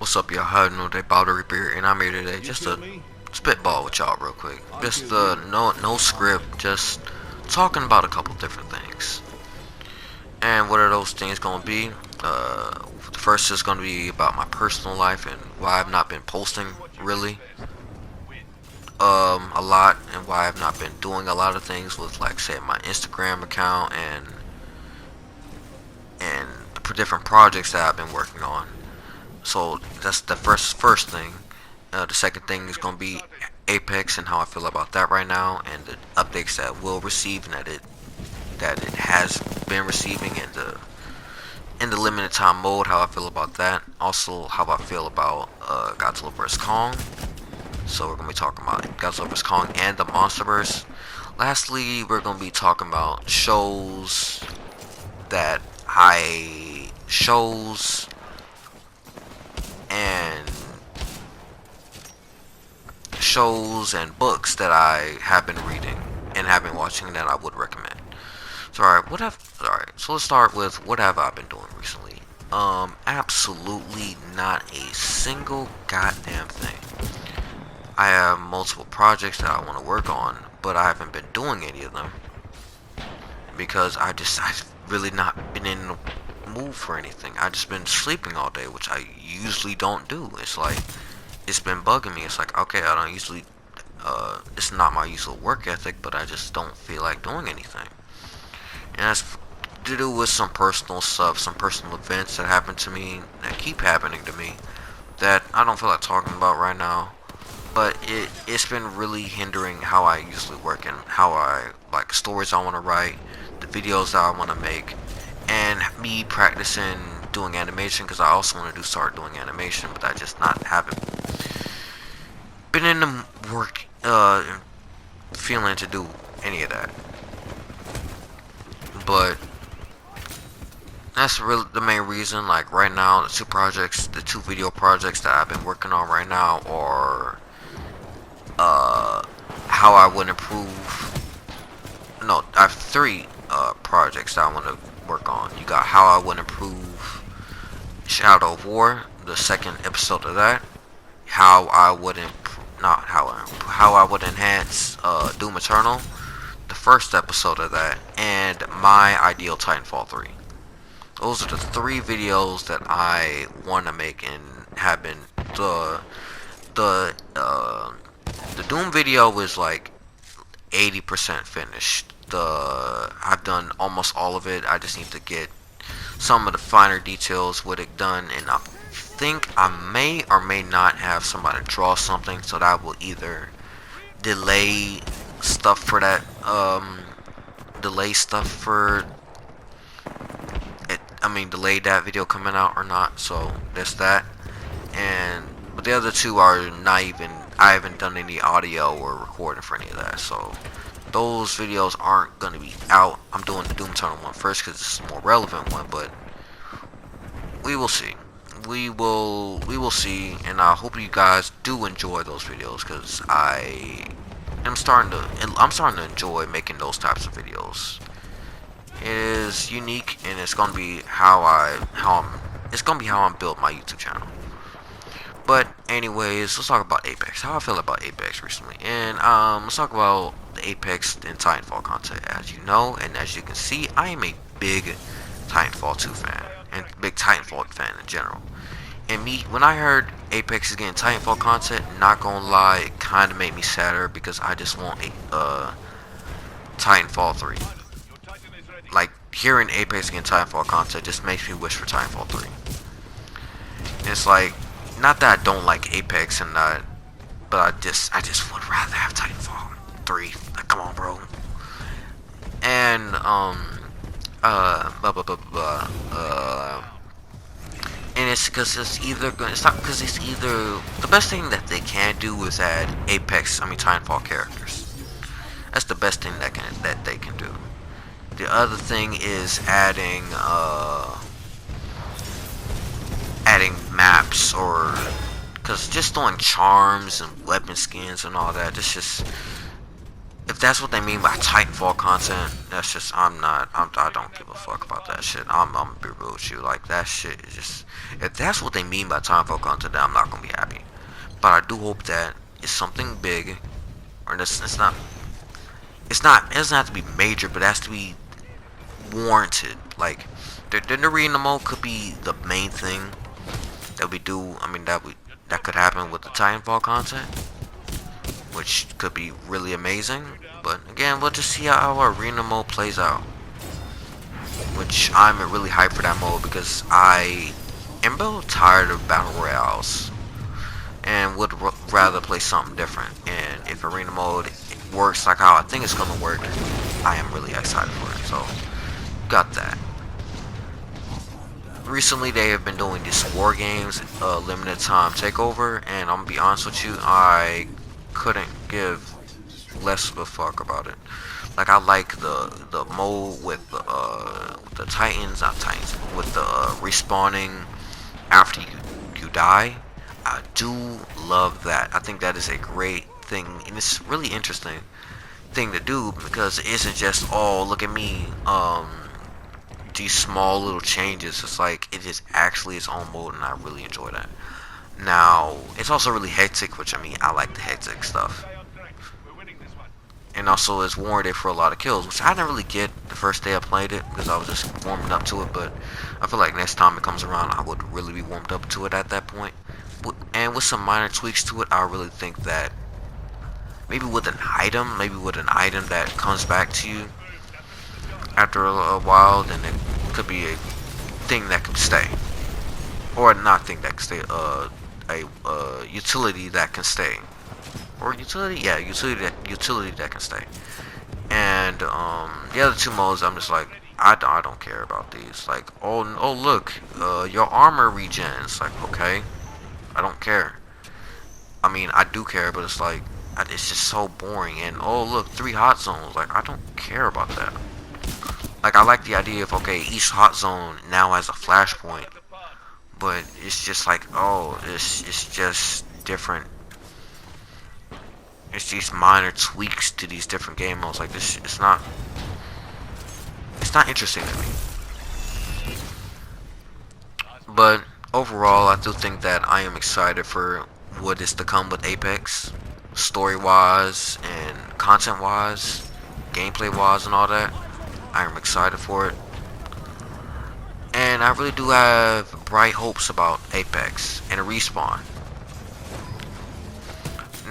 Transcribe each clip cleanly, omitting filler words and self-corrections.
What's up, y'all? How you know they Powdery Beer, and I'm here today just to spitball with y'all real quick. Just no script, just talking about a couple different things. And what are those things gonna be? The first is gonna be about my personal life and why I've not been posting really a lot, and why I've not been doing a lot of things with, like, say, my Instagram account and the different projects that I've been working on. So that's the first thing. The second thing is gonna be Apex and how I feel about that right now, and the updates that we'll receive and that it has been receiving in the limited time mode. How I feel about that. Also, how I feel about Godzilla vs Kong. So we're gonna be talking about Godzilla vs Kong and the Monsterverse. Lastly, we're gonna be talking about that I shows and and books that I have been reading and have been watching that I would recommend. So alright, so let's start with what have I been doing recently. Absolutely not a single goddamn thing. I have multiple projects that I want to work on, but I haven't been doing any of them because I've really not been in the mood for anything. I just been sleeping all day, which I usually don't do. It's like, it's been bugging me. It's like, okay, I don't usually, it's not my usual work ethic, but I just don't feel like doing anything. And that's to do with some personal stuff, some personal events that happen to me, that keep happening to me, that I don't feel like talking about right now. But it's been really hindering how I usually work and how I, like, stories I want to write, the videos that I want to make, and me practicing doing animation, because I also want to start doing animation, but I just haven't been in the work feeling to do any of that. But that's really the main reason. Like, right now, the two video projects that I've been working on right now are how I would improve. No, I have three projects that I want to work on. You got how I would improve Shadow of War, the second episode of that. How I would how I would enhance Doom Eternal, the first episode of that, and my ideal Titanfall 3. Those are the three videos that I want to make and have been. The the Doom video is like 80% finished. I've done almost all of it. I just need to get some of the finer details with it done, and I think I may or may not have somebody draw something, so that will either delay stuff for that delay that video coming out or not. So there's that. But the other two are not even, I haven't done any audio or recording for any of that, so those videos aren't going to be out. I'm doing the Doom Eternal one first because it's a more relevant one, but we will see. We will see, and I hope you guys do enjoy those videos, because I'm starting to enjoy making those types of videos. It is unique, and it's gonna be how I'm built my YouTube channel. But anyways, let's talk about Apex. How I feel about Apex recently, and let's talk about the Apex and Titanfall content. As you know, and as you can see, I am a big Titanfall 2 fan, and big Titanfall fan in general. And when I heard Apex is getting Titanfall content, not gonna lie, it kind of made me sadder, because I just want a Titanfall 3. Like, hearing Apex getting Titanfall content just makes me wish for Titanfall 3. And it's like, not that I don't like Apex and that, but I just would rather have Titanfall 3. Like, come on, bro. And and it's either the best thing that they can do is add Titanfall characters. That's the best thing that they can do. The other thing is adding maps, or because just throwing charms and weapon skins and all that, if that's what they mean by Titanfall content, that's just I don't give a fuck about that shit. I'm gonna be real with you. Like that shit is just if that's what they mean by Titanfall content, then I'm not gonna be happy. But I do hope that it's something big, or it's not. It's not. It doesn't have to be major, but it has to be warranted. Like the arena mode could be the main thing that we do. I mean that could happen with the Titanfall content, which could be really amazing. But again, we'll just see how our arena mode plays out. Which I'm really hyped for that mode because I am a little tired of battle royales and would rather play something different. And if arena mode works like how I think it's gonna work, I am really excited for it. So got that. Recently they have been doing these war games, limited time takeover, and I'm gonna be honest with you, I couldn't give less of a fuck about it. Like I like the mode with the Titans, not Titans, with the respawning after you die. I do love that. I think that is a great thing, and it's really interesting thing to do because it isn't just oh look at me these small little changes. It's like it is actually its own mode, and I really enjoy that. Now it's also really hectic, which I mean I like the hectic stuff, and also it's warranted for a lot of kills, which I didn't really get the first day I played it because I was just warming up to it. But I feel like next time it comes around, I would really be warmed up to it at that point. And with some minor tweaks to it, I really think that maybe with an item that comes back to you after a while, then it could be a thing that can stay, or not thing that can stay, a utility that can stay, or utility, yeah, utility that can stay. And the other two modes, I'm just like, I don't care about these. Like, oh look, your armor regens. Like, okay, I don't care. I mean, I do care, but it's like, it's just so boring. And oh look, 3 hot zones. Like, I don't care about that. Like, I like the idea of okay, each hot zone now has a flashpoint, but it's just like, oh, it's just different. It's these minor tweaks to these different game modes. Like this, it's not interesting to me. But overall, I do think that I am excited for what is to come with Apex, story-wise and content-wise, gameplay-wise, and all that. I am excited for it, and I really do have bright hopes about Apex and a Respawn.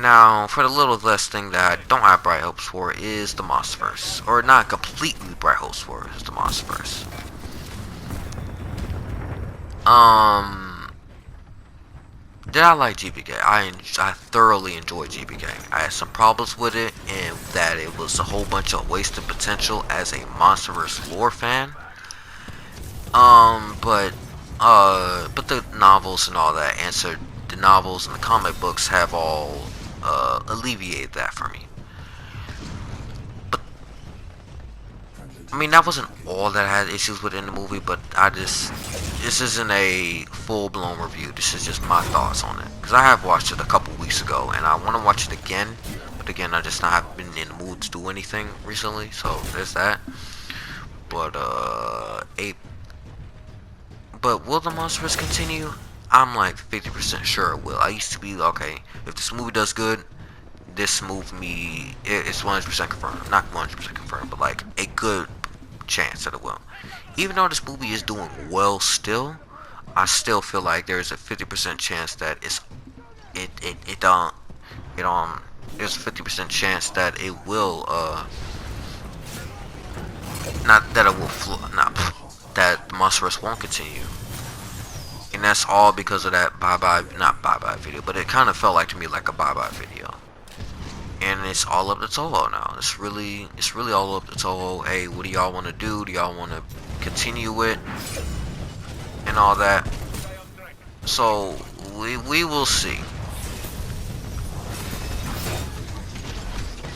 Now, for the little less thing that I don't have bright hopes for is the Monsterverse, or not completely bright hopes for is the Monsterverse. Did I like GBK? I thoroughly enjoyed GBK. I had some problems with it, and that it was a whole bunch of wasted potential as a Monsterverse lore fan. But the novels and all that answered. The novels and the comic books have all alleviated that for me. But I mean, that wasn't all that I had issues with in the movie, but this isn't a full-blown review. This is just my thoughts on it. Because I have watched it a couple weeks ago, and I want to watch it again. But again, I just not have been in the mood to do anything recently, so there's that. But, but will the Monsterverse continue? I'm like 50% sure it will. I used to be, okay, if this movie does good, this movie, it's 100% confirmed. Not 100% confirmed, but like a good chance that it will. Even though this movie is doing well still, I still feel like there's a 50% chance that there's a 50% chance that it will, not that it will, that the Monsterverse won't continue. And that's all because of that not bye-bye video, but it kind of felt like to me like a bye-bye video. And it's all up to Toho now. It's really all up to Toho. Hey, what do y'all want to do? Do y'all want to continue it? And all that. So, we will see.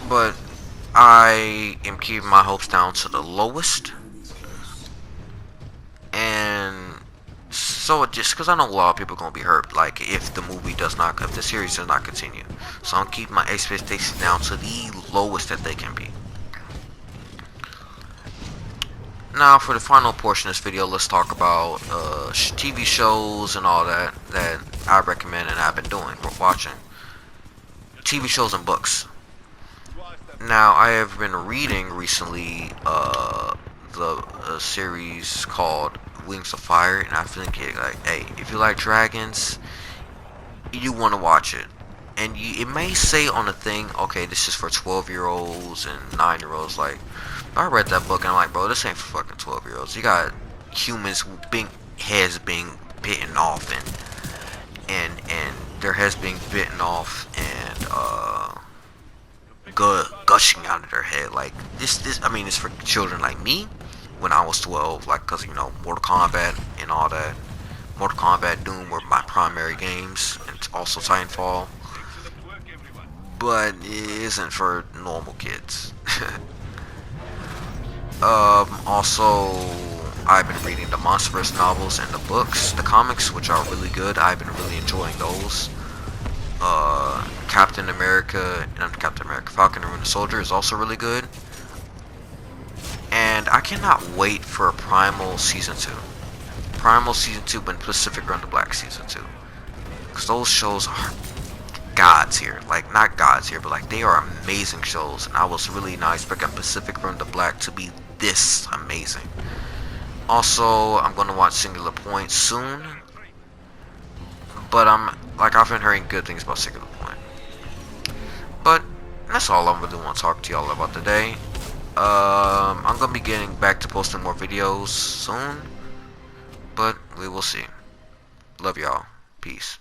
But I am keeping my hopes down to the lowest. And so just because I know a lot of people are gonna be hurt, like if the series does not continue. So I'm keeping my expectations down to the lowest that they can be. Now for the final portion of this video, let's talk about TV shows and all that I recommend and I've been doing for watching. TV shows and books. Now I have been reading recently the series called Wings of Fire, and I think like, hey, if you like dragons, you want to watch it. And it may say on the thing, okay, this is for 12-year-olds and 9-year-olds. Like, I read that book and I'm like, bro, this ain't for fucking 12-year-olds. You got humans heads being bitten off and their heads being bitten off and gushing out of their head. Like this. I mean, it's for children like me when I was 12. Like, cause you know, Mortal Kombat and all that. Mortal Kombat, Doom were my primary games, and also Titanfall. But it isn't for normal kids. Also, I've been reading the Monsterverse novels and the books, the comics, which are really good. I've been really enjoying those. Captain America, Falcon and Winter Soldier is also really good. And I cannot wait for Primal Season 2. Primal Season 2 and Pacific Rim the Black Season 2. Because those shows are gods here. Like, not gods here, but like, they are amazing shows. And I was really not expecting Pacific Rim the Black to be this amazing. Also, I'm going to watch Singular Point soon. But I've been hearing good things about Singular Point. But that's all I really want to talk to y'all about today. I'm going to be getting back to posting more videos soon. But we will see. Love y'all. Peace.